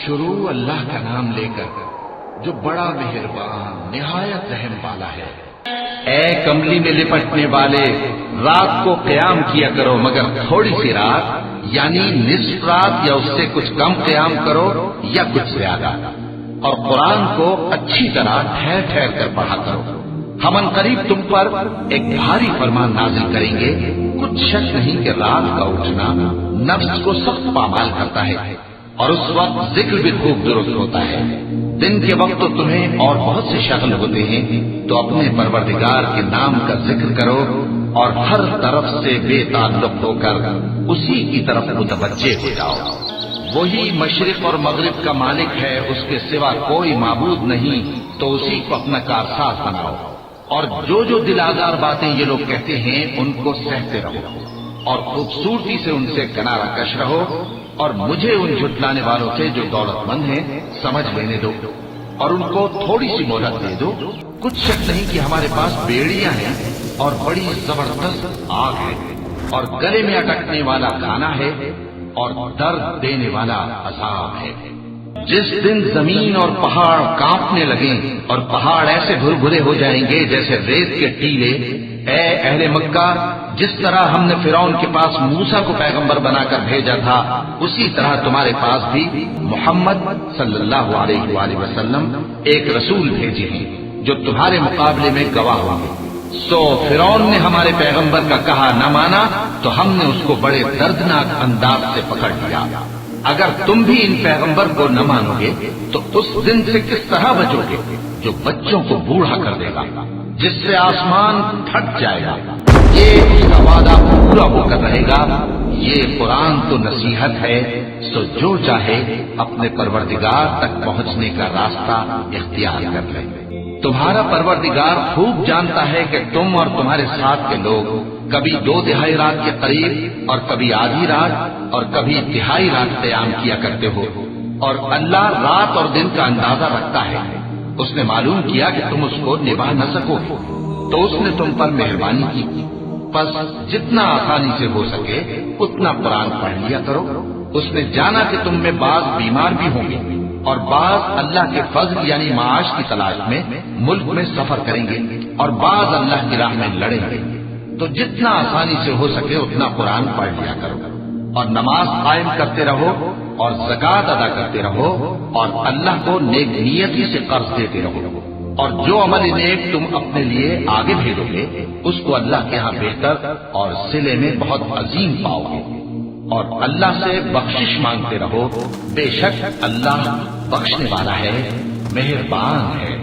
شروع اللہ کا نام لے کر جو بڑا مہربان نہایت رحم والا ہے۔ اے کملی میں لپٹنے والے، رات کو قیام کیا کرو مگر تھوڑی سی رات، یعنی نصف رات یا اس سے کچھ کم قیام کرو یا کچھ زیادہ، اور قرآن کو اچھی طرح ٹھہر ٹھہر کر پڑھا کرو۔ ہم ان قریب تم پر ایک بھاری فرمان نازل کریں گے۔ کچھ شک نہیں کہ رات کا اٹھنا نفس کو سخت پامال کرتا ہے، اور اس وقت ذکر بھی خوب درست ہوتا ہے۔ دن کے وقت تو تمہیں اور بہت سے شغل ہوتے ہیں، تو اپنے پروردگار کے نام کا ذکر کرو اور ہر طرف سے بے تعلق ہو کر اسی کی طرف متوجہ ہو جاؤ۔ وہی مشرق اور مغرب کا مالک ہے، اس کے سوا کوئی معبود نہیں، تو اسی کو اپنا کارساز بناؤ۔ اور جو دل آزار باتیں یہ لوگ کہتے ہیں ان کو سہتے رہو، اور خوبصورتی سے ان سے کنارہ کش رہو، اور مجھے ان جھٹلانے والوں سے جو دولت مند ہیں سمجھ لینے دو، اور ان کو تھوڑی سی مہلت دے دو۔ کچھ شک نہیں کہ ہمارے پاس بیڑیاں ہیں اور بڑی زبردست آگ ہے، اور گلے میں اٹکنے والا کھانا ہے، اور درد دینے والا عذاب ہے۔ جس دن زمین اور پہاڑ کانپنے لگیں اور پہاڑ ایسے بھربھرے ہو جائیں گے جیسے ریت کے ٹیلے، اے اہل مکہ، جس طرح ہم نے فرعون کے پاس موسیٰ کو پیغمبر بنا کر بھیجا تھا، اسی طرح تمہارے پاس بھی محمد صلی اللہ علیہ وآلہ وسلم ایک رسول بھیجے ہیں جو تمہارے مقابلے میں گواہ ہوں گے۔ سو فرعون نے ہمارے پیغمبر کا کہا نہ مانا تو ہم نے اس کو بڑے دردناک انداز سے پکڑ لیا۔ اگر تم بھی ان پیغمبر کو نہ مانو گے تو اس دن سے کس طرح بچو گے جو بچوں کو بوڑھا کر دے گا، جس سے آسمان پھٹ جائے گا۔ یہ اس کا وعدہ پورا ہو کر رہے گا۔ یہ قرآن تو نصیحت ہے، سو جو چاہے اپنے پروردگار تک پہنچنے کا راستہ اختیار کر لے۔ تمہارا پروردگار خوب جانتا ہے کہ تم اور تمہارے ساتھ کے لوگ کبھی 2/3 رات کے قریب اور کبھی آدھی رات اور کبھی تہائی رات قیام کیا کرتے ہو، اور اللہ رات اور دن کا اندازہ رکھتا ہے۔ اس نے معلوم کیا کہ تم اس کو نبھا نہ سکو تو اس نے تم پر مہربانی کی، پس جتنا آسانی سے ہو سکے اتنا قرآن پڑھ لیا کرو۔ اس نے جانا کہ تم میں بعض بیمار بھی ہوں گے اور بعض اللہ کے فضل یعنی معاش کی تلاش میں ملک میں سفر کریں گے، اور بعض اللہ کی راہ میں لڑیں گے، تو جتنا آسانی سے ہو سکے اتنا قرآن پڑھ لیا کرو، اور نماز قائم کرتے رہو اور زکوٰۃ ادا کرتے رہو، اور اللہ کو نیک نیتی سے قرض دیتے رہو، اور جو عمل نیک تم اپنے لیے آگے بھیجو گے اس کو اللہ کے ہاں بہتر اور صلے میں بہت عظیم پاؤ گے، اور اللہ سے بخشش مانگتے رہو، بے شک اللہ بخشنے والا ہے، مہربان ہے۔